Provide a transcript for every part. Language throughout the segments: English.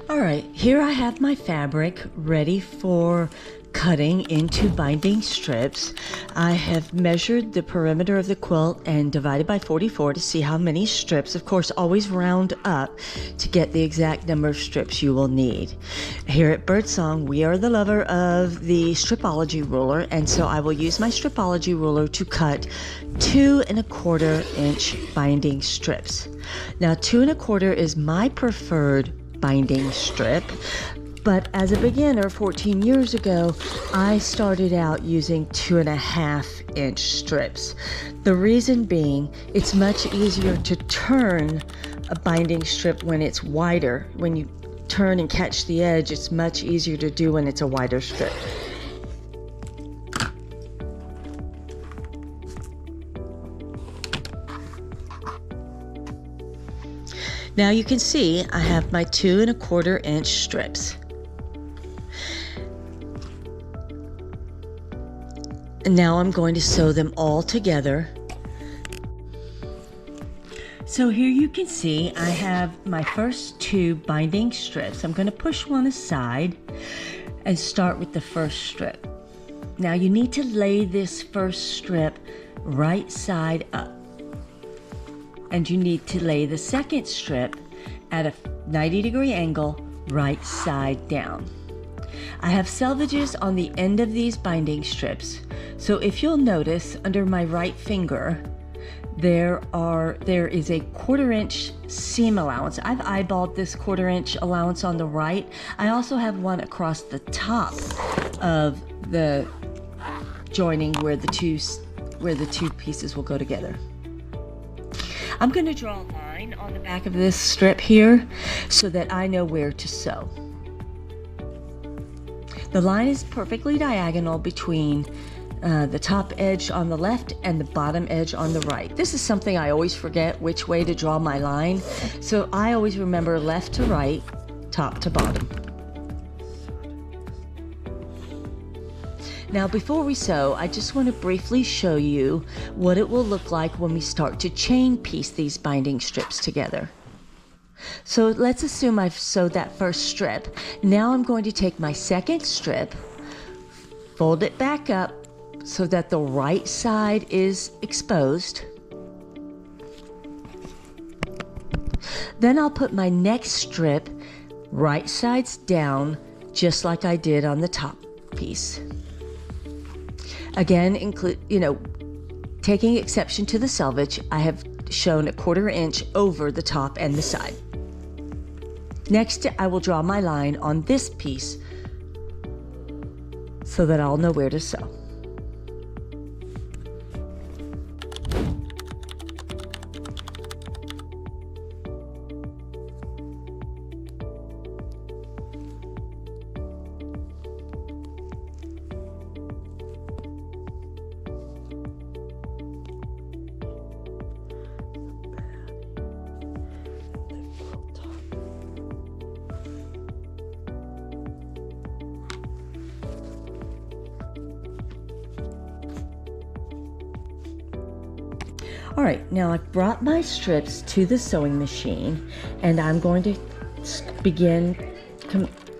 All right, here I have my fabric ready for cutting into binding strips. I have measured the perimeter of the quilt and divided by 44 to see how many strips. Of course, always round up to get the exact number of strips you will need. Here at Birdsong, we are the lover of the stripology ruler, and so I will use my stripology ruler to cut 2 1/4 inch binding strips. Now, 2 1/4 is my preferred binding strip, but as a beginner 14 years ago, I started out using 2 1/2 inch strips. The reason being, it's much easier to turn a binding strip when it's wider. When you turn and catch the edge, it's much easier to do when it's a wider strip. Now you can see I have my 2 1/4 inch strips. And now I'm going to sew them all together. So here you can see I have my first 2 binding strips. I'm going to push one aside and start with the first strip. Now you need to lay this first strip right side up. And you need to lay the second strip at a 90-degree angle, right side down. I have selvages on the end of these binding strips, so if you'll notice under my right finger, there is a 1/4 inch seam allowance. I've eyeballed this 1/4 inch allowance on the right. I also have one across the top of the joining where the two pieces will go together. I'm going to draw a line on the back of this strip here so that I know where to sew. The line is perfectly diagonal between the top edge on the left and the bottom edge on the right. This is something I always forget which way to draw my line, so I always remember left to right, top to bottom. Now before we sew, I just want to briefly show you what it will look like when we start to chain piece these binding strips together. So let's assume I've sewed that first strip. Now I'm going to take my second strip, fold it back up so that the right side is exposed. Then I'll put my next strip right sides down, just like I did on the top piece. Again, taking exception to the selvage, I have shown a 1/4 inch over the top and the side. Next, I will draw my line on this piece so that I'll know where to sew. All right, now I've brought my strips to the sewing machine, and I'm going to begin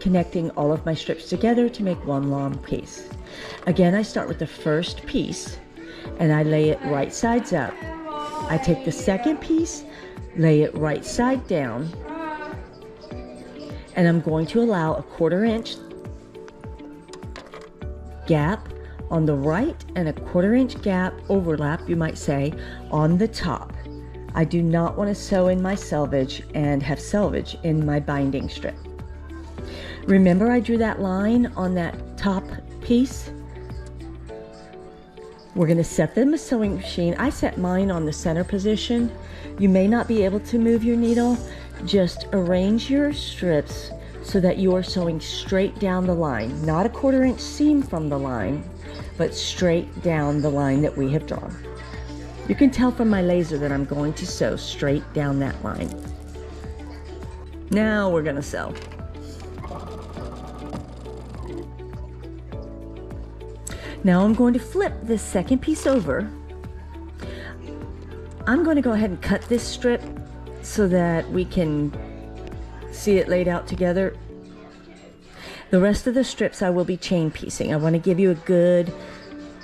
connecting all of my strips together to make one long piece. Again, I start with the first piece and I lay it right sides up. I take the second piece, lay it right side down, and I'm going to allow a 1/4 inch gap on the right and a 1/4 inch gap overlap, you might say, on the top. I do not want to sew in my selvage and have selvage in my binding strip. Remember I drew that line on that top piece? We're going to set them in the sewing machine. I set mine on the center position. You may not be able to move your needle. Just arrange your strips so that you are sewing straight down the line, not a 1/4 inch seam from the line, but straight down the line that we have drawn. You can tell from my laser that I'm going to sew straight down that line. Now we're going to sew. Now I'm going to flip this second piece over. I'm going to go ahead and cut this strip so that we can See it laid out together? The rest of the strips I will be chain piecing. I want to give you a good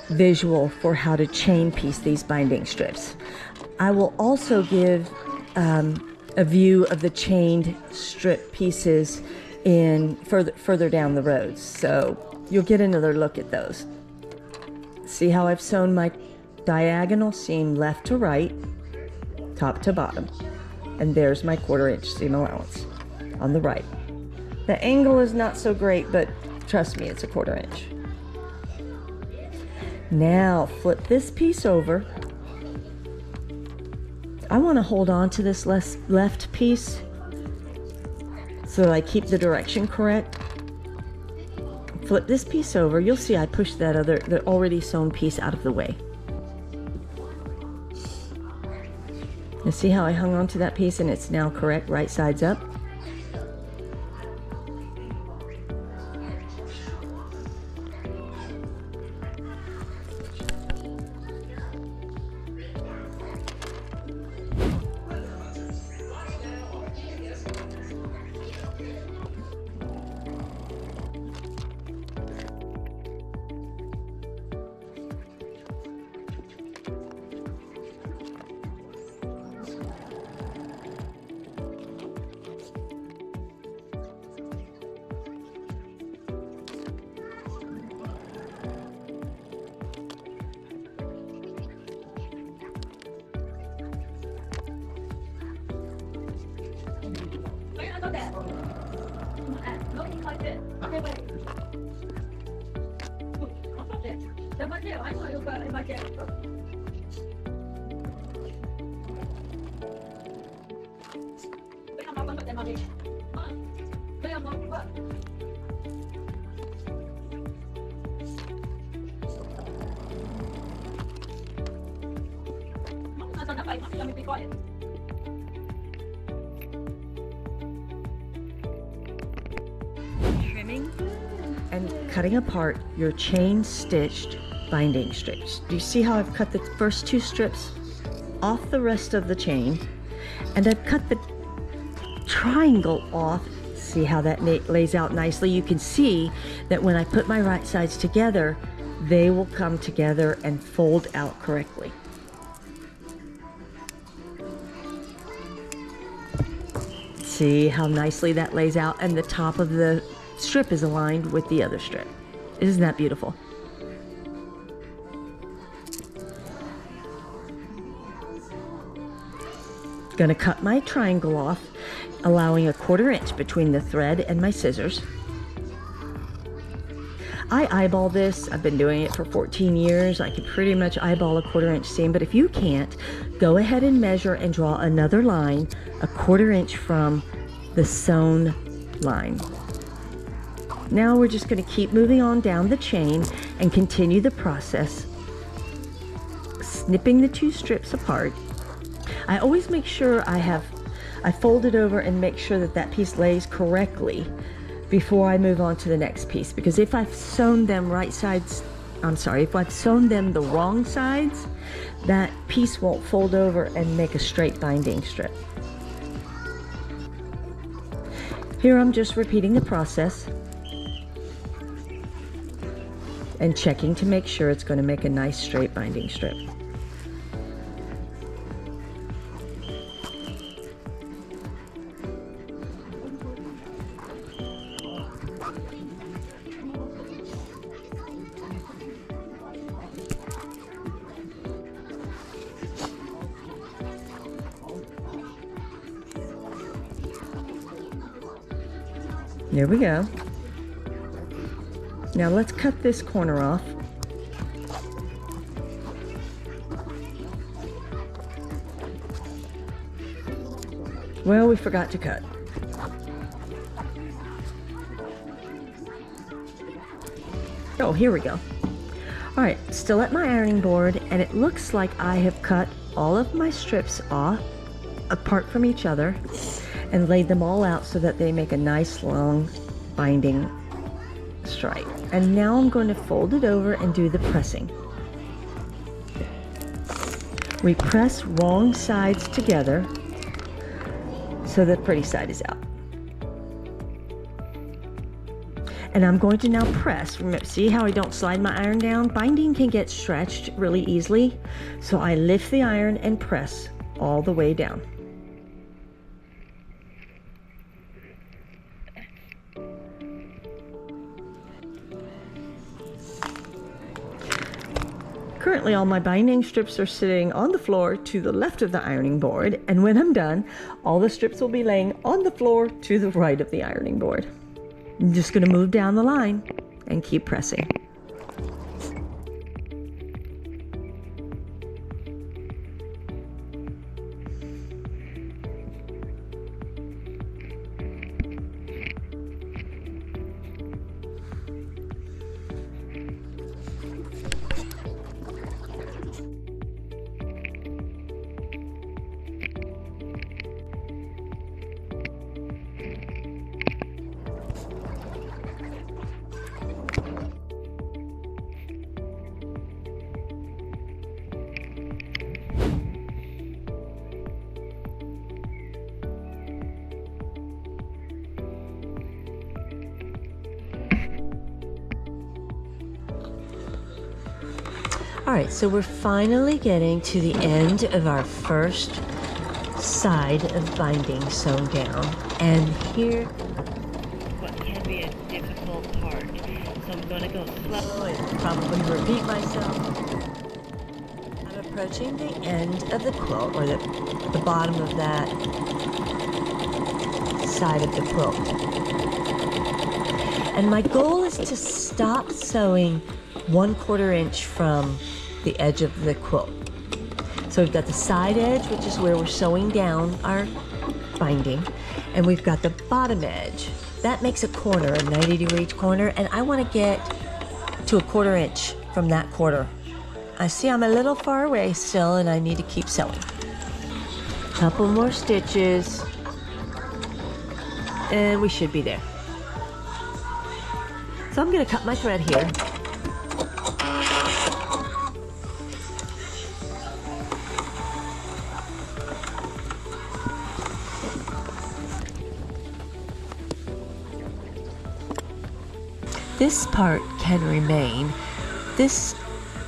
visual for how to chain piece these binding strips. I will also give a view of the chained strip pieces in further down the road, so you'll get another look at those. See how I've sewn my diagonal seam left to right, top to bottom, and there's my 1/4 inch seam allowance on the right. The angle is not so great, but trust me, it's a 1/4 inch. Now flip this piece over. I want to hold on to this left piece so that I keep the direction correct. Flip this piece over. You'll see I pushed the already sewn piece out of the way. You see how I hung on to that piece and it's now correct, right sides up? Trimming and cutting apart your chain stitched binding strips. Do you see how I've cut the first 2 strips off the rest of the chain, and I've cut the triangle off? See how that lays out nicely? You can see that when I put my right sides together, they will come together and fold out correctly. See how nicely that lays out, and the top of the strip is aligned with the other strip. Isn't that beautiful? Gonna cut my triangle off, allowing a 1/4 inch between the thread and my scissors. I eyeball this. I've been doing it for 14 years. I can pretty much eyeball a 1/4 inch seam, but if you can't, go ahead and measure and draw another line a 1/4 inch from the sewn line. Now we're just going to keep moving on down the chain and continue the process, snipping the 2 strips apart. I always make sure I fold it over and make sure that that piece lays correctly before I move on to the next piece, because if I've sewn them if I've sewn them the wrong sides, that piece won't fold over and make a straight binding strip. Here I'm just repeating the process and checking to make sure it's going to make a nice straight binding strip. There we go. Now let's cut this corner off. Well, we forgot to cut. Oh, here we go. All right, still at my ironing board, and it looks like I have cut all of my strips off apart from each other and laid them all out so that they make a nice long binding stripe. And now I'm going to fold it over and do the pressing. We press wrong sides together so the pretty side is out. And I'm going to now press. Remember, see how I don't slide my iron down? Binding can get stretched really easily. So I lift the iron and press all the way down. Currently, all my binding strips are sitting on the floor to the left of the ironing board, and when I'm done, all the strips will be laying on the floor to the right of the ironing board. I'm just going to move down the line and keep pressing. All right, so we're finally getting to the end of our first side of binding sewn down. And here, what can be a difficult part. So I'm going to go slow and probably repeat myself. I'm approaching the end of the quilt, or the bottom of that side of the quilt. And my goal is to stop sewing 1/4 inch from the edge of the quilt. So we've got the side edge, which is where we're sewing down our binding, and we've got the bottom edge. That makes a corner, a 90-degree corner, and I want to get to 1/4 inch from that quarter. I see I'm a little far away still, and I need to keep sewing. Couple more stitches, and we should be there. So I'm going to cut my thread here. This part can remain. This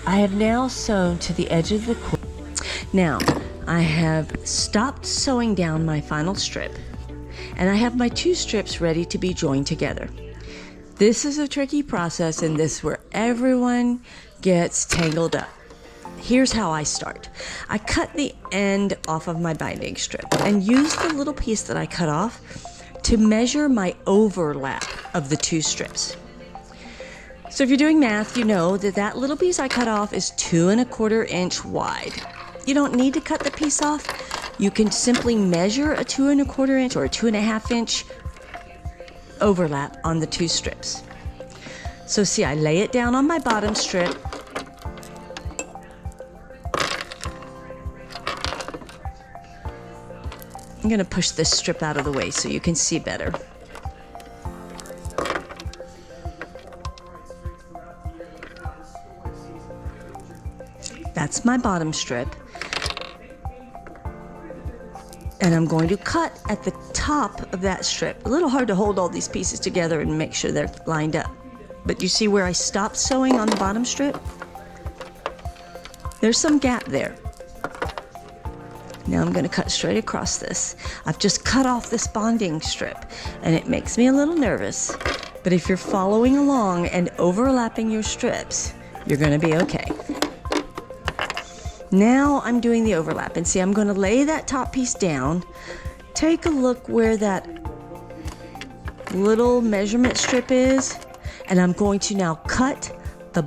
I have now sewn to the edge of the quilt. Now I have stopped sewing down my final strip, and I have my 2 strips ready to be joined together. This is a tricky process, and this is where everyone gets tangled up. Here's how I start. I cut the end off of my binding strip and use the little piece that I cut off to measure my overlap of the 2 strips. So if you're doing math, you know that that little piece I cut off is 2 1/4 inch wide. You don't need to cut the piece off. You can simply measure a 2 1/4 inch or a 2 1/2 inch overlap on the 2 strips. So see, I lay it down on my bottom strip. I'm going to push this strip out of the way so you can see better. That's my bottom strip. And I'm going to cut at the top of that strip. A little hard to hold all these pieces together and make sure they're lined up. But you see where I stopped sewing on the bottom strip? There's some gap there. Now I'm going to cut straight across this. I've just cut off this bonding strip, and it makes me a little nervous. But if you're following along and overlapping your strips, you're going to be okay. Now I'm doing the overlap, and see, I'm going to lay that top piece down. Take a look where that little measurement strip is, and I'm going to now cut the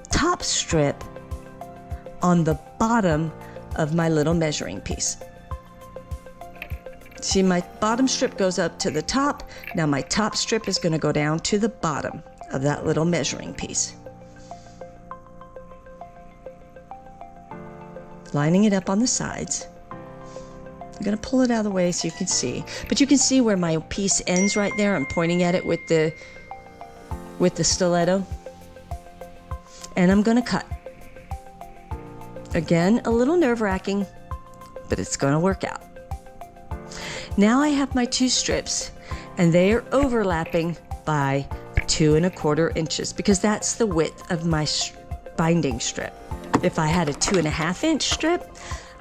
top strip on the bottom of my little measuring piece. See, my bottom strip goes up to the top. Now my top strip is going to go down to the bottom of that little measuring piece. Lining it up on the sides. I'm going to pull it out of the way so you can see. But you can see where my piece ends right there. I'm pointing at it with the stiletto. And I'm going to cut. Again, a little nerve-wracking, but it's going to work out. Now I have my 2 strips, and they are overlapping by 2¼ inches because that's the width of my binding strip. If I had a 2½ inch strip,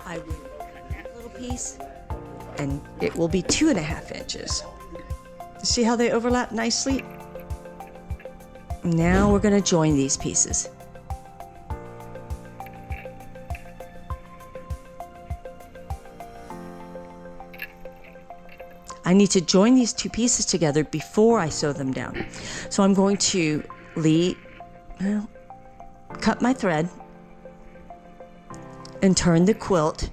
I would cut that little piece and it will be 2½ inches. See how they overlap nicely? Now we're going to join these pieces. I need to join these two pieces together before I sew them down. So I'm going to cut my thread and turn the quilt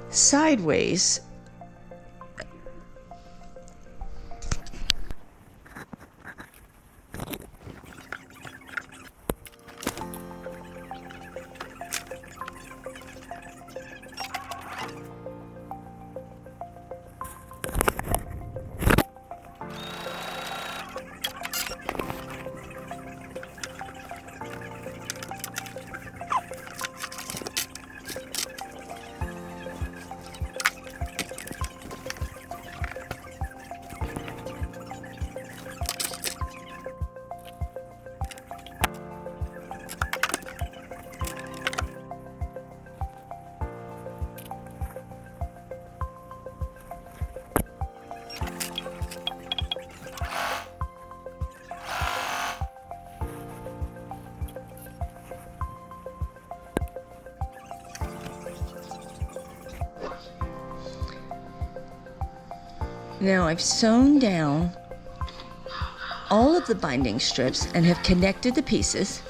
sideways. Now I've sewn down all of the binding strips and have connected the pieces.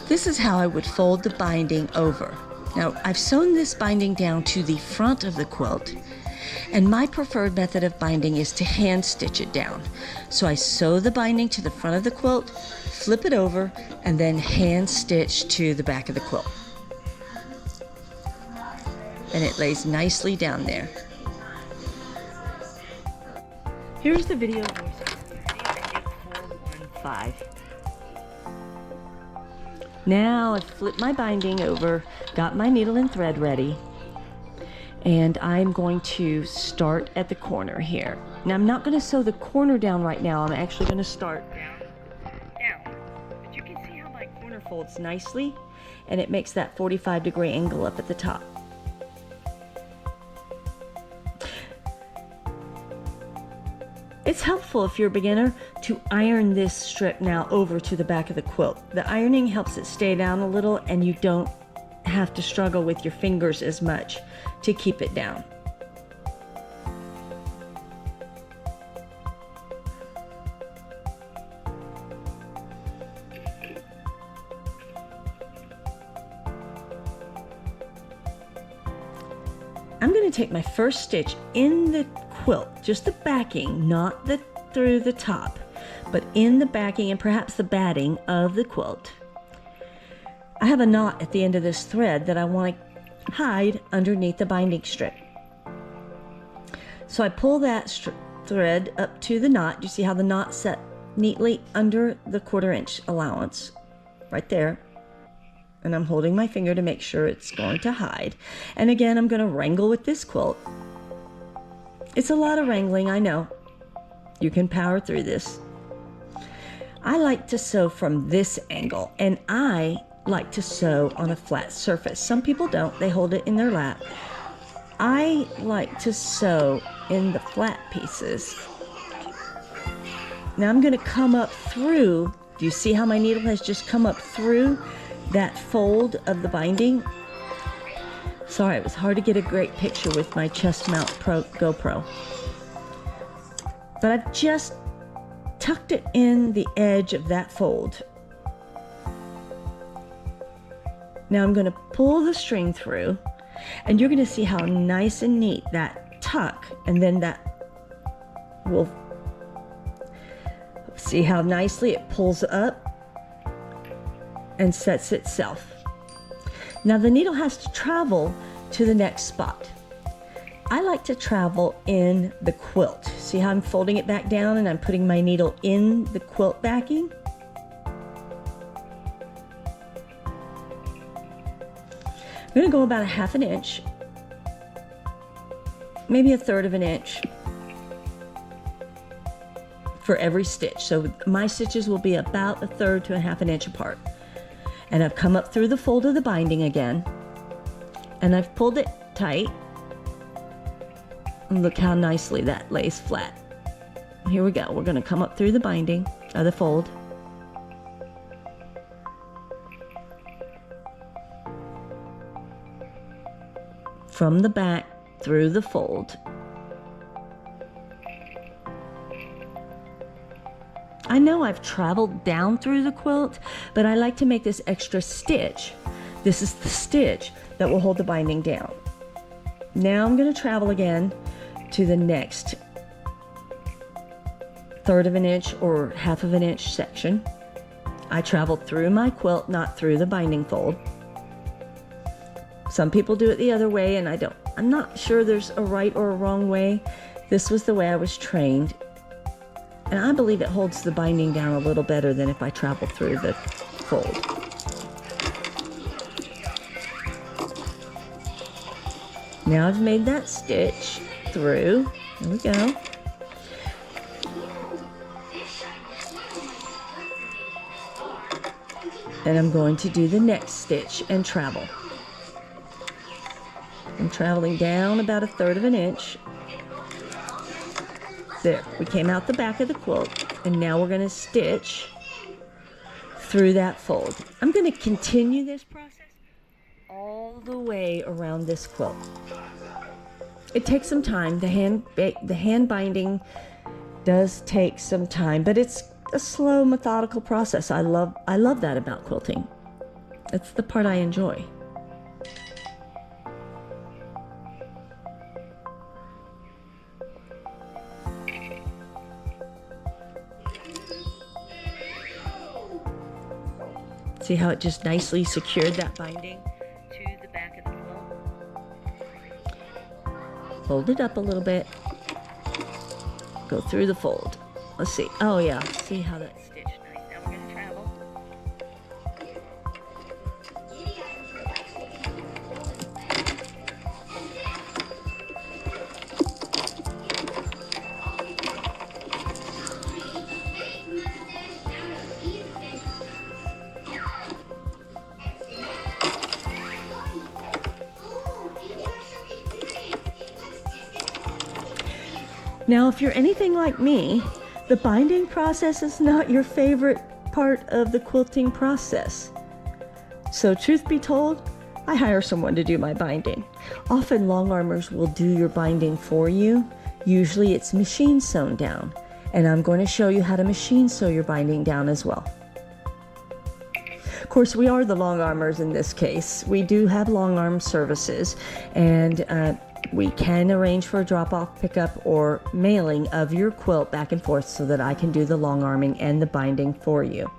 This is how I would fold the binding over. Now I've sewn this binding down to the front of the quilt, and my preferred method of binding is to hand stitch it down. So I sew the binding to the front of the quilt, flip it over, and then hand stitch to the back of the quilt. And it lays nicely down there. Here's the video voice. 415. Now I've flipped my binding over, got my needle and thread ready, and I'm going to start at the corner here. Now I'm not going to sew the corner down right now. I'm actually going to start down. But you can see how my corner folds nicely, and it makes that 45-degree angle up at the top. It's helpful if you're a beginner to iron this strip now over to the back of the quilt. The ironing helps it stay down a little, and you don't have to struggle with your fingers as much to keep it down. I'm going to take my first stitch in the quilt, just the backing, not through the top, but in the backing and perhaps the batting of the quilt. I have a knot at the end of this thread that I want to hide underneath the binding strip. So I pull that thread up to the knot. You see how the knot set neatly under the 1/4 inch allowance right there. And I'm holding my finger to make sure it's going to hide. And again, I'm going to wrangle with this quilt. It's a lot of wrangling, I know. You can power through this. I like to sew from this angle, and I like to sew on a flat surface. Some people don't, they hold it in their lap. I like to sew in the flat pieces. Now I'm going to come up through. Do you see how my needle has just come up through that fold of the binding? Sorry, it was hard to get a great picture with my chest mount GoPro. But I've just tucked it in the edge of that fold. Now I'm going to pull the string through, and you're going to see how nice and neat that tuck, and then that will see how nicely it pulls up and sets itself. Now the needle has to travel to the next spot. I like to travel in the quilt. See how I'm folding it back down and I'm putting my needle in the quilt backing? I'm going to go about 1/2 inch maybe 1/3 of an inch for every stitch. So my stitches will be about 1/3 to 1/2 an inch apart. And I've come up through the fold of the binding again, and I've pulled it tight. And look how nicely that lays flat. Here we go. We're going to come up through the binding, the fold. From the back through the fold. I know I've traveled down through the quilt, but I like to make this extra stitch. This is the stitch that will hold the binding down. Now I'm going to travel again to the next 1/3 of an inch or 1/2 of an inch section. I traveled through my quilt, not through the binding fold. Some people do it the other way, and I'm not sure there's a right or a wrong way. This was the way I was trained. And I believe it holds the binding down a little better than if I travel through the fold. Now I've made that stitch through. There we go. And I'm going to do the next stitch and travel. I'm traveling down about 1/3 of an inch. There, we came out the back of the quilt, and now we're going to stitch through that fold. I'm going to continue this process all the way around this quilt. It takes some time. The hand binding does take some time, but it's a slow, methodical process. I love that about quilting. It's the part I enjoy. See how it just nicely secured that binding to the back of the quilt? Fold it up a little bit. Go through the fold. Let's see. Oh yeah, see how that's stitched nice. Now we're going to travel. Now, if you're anything like me, the binding process is not your favorite part of the quilting process. So truth be told, I hire someone to do my binding. Often long armers will do your binding for you. Usually it's machine sewn down, and I'm going to show you how to machine sew your binding down as well. Of course, we are the long armers in this case. We do have long arm services, and we can arrange for a drop-off pickup or mailing of your quilt back and forth so that I can do the long arming and the binding for you.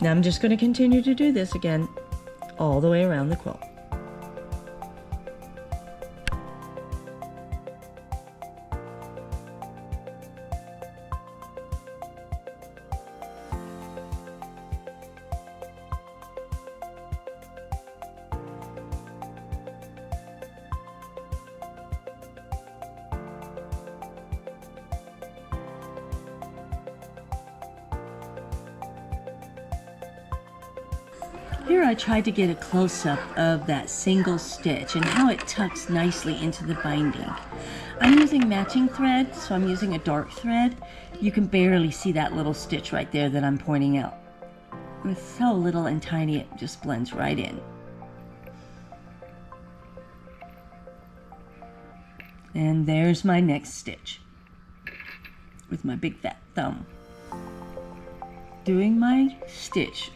Now I'm just going to continue to do this again all the way around the quilt. Here I tried to get a close-up of that single stitch and how it tucks nicely into the binding. I'm using matching thread, so I'm using a dark thread. You can barely see that little stitch right there that I'm pointing out. It's so little and tiny, it just blends right in. And there's my next stitch with my big fat thumb. Doing my stitch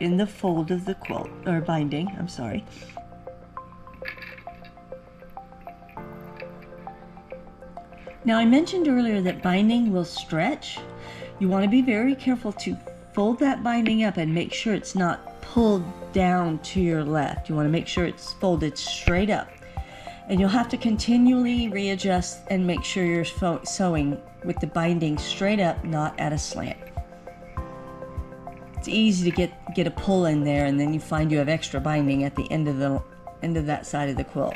in the fold of the quilt, or binding, I'm sorry. Now I mentioned earlier that binding will stretch. You want to be very careful to fold that binding up and make sure it's not pulled down to your left. You want to make sure it's folded straight up. And you'll have to continually readjust and make sure you're sewing with the binding straight up, not at a slant. It's easy to get a pull in there, and then you find you have extra binding at the end of that side of the quilt.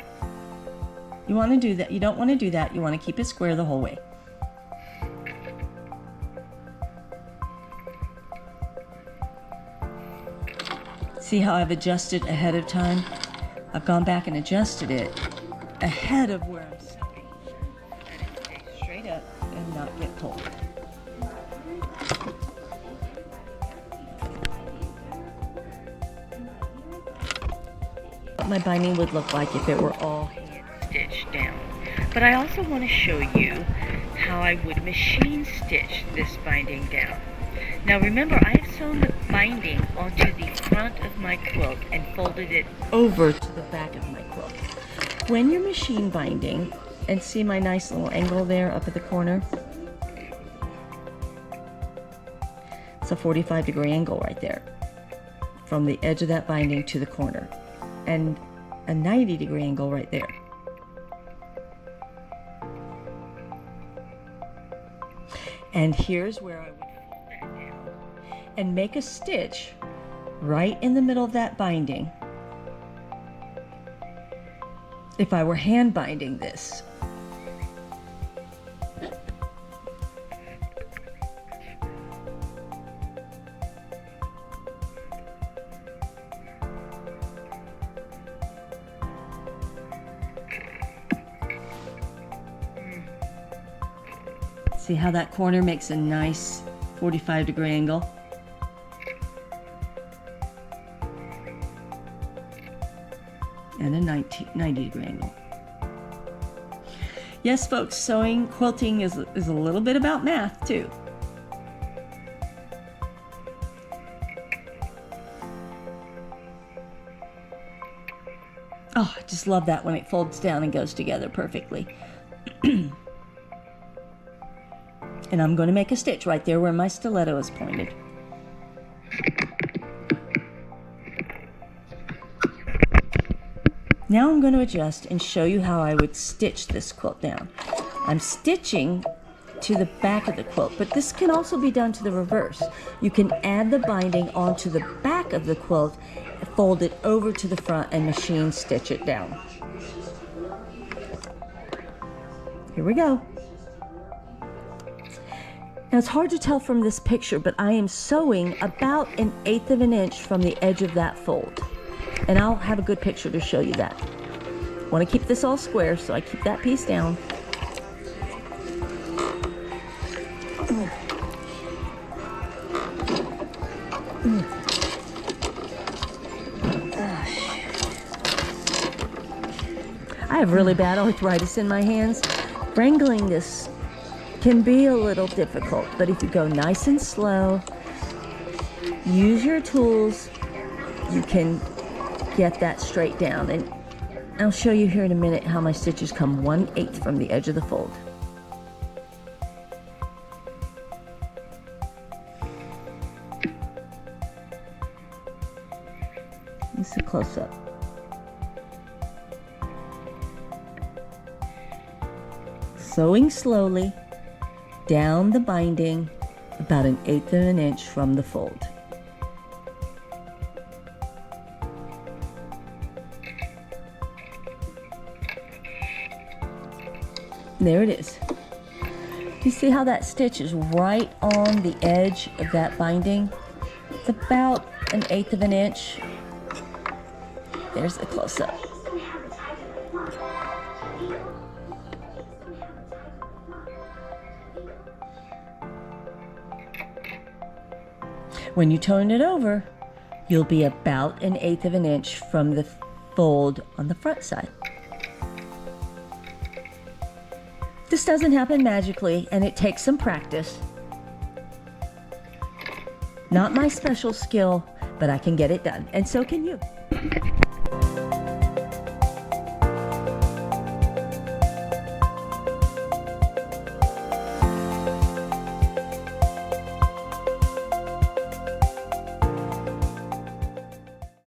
You want to do that. You don't want to do that. You want to keep it square the whole way. See how I've adjusted ahead of time? I've gone back and adjusted it ahead of where I'm sewing, and it stays straight up and not get pulled. What my binding would look like if it were all hand stitched down. But I also want to show you how I would machine stitch this binding down. Now remember, I have sewn the binding onto the front of my quilt and folded it over to the back of my quilt. When you're machine binding, and see my nice little angle there up at the corner? It's a 45-degree angle right there, from the edge of that binding to the corner, and a 90-degree angle right there. And here's where I would fold that down and make a stitch right in the middle of that binding if I were hand binding this. See how that corner makes a nice 45-degree angle? And a 90-degree angle. Yes, folks, sewing, quilting is a little bit about math, too. Oh, I just love that when it folds down and goes together perfectly. And I'm going to make a stitch right there where my stiletto is pointed. Now I'm going to adjust and show you how I would stitch this quilt down. I'm stitching to the back of the quilt, but this can also be done to the reverse. You can add the binding onto the back of the quilt, fold it over to the front, and machine stitch it down. Here we go. Now it's hard to tell from this picture, but I am sewing about 1/8 of an inch from the edge of that fold. And I'll have a good picture to show you that. I want to keep this all square, so I keep that piece down. I have really bad arthritis in my hands. Wrangling this can be a little difficult, but if you go nice and slow, use your tools, you can get that straight down. And I'll show you here in a minute how my stitches come 1/8 from the edge of the fold. This is a close-up. Sewing slowly down the binding about 1/8 of an inch from the fold. There it is. You see how that stitch is right on the edge of that binding? It's about 1/8 of an inch. There's the close-up. When you turn it over, you'll be about 1/8 of an inch from the fold on the front side. This doesn't happen magically, and it takes some practice. Not my special skill, but I can get it done, and so can you.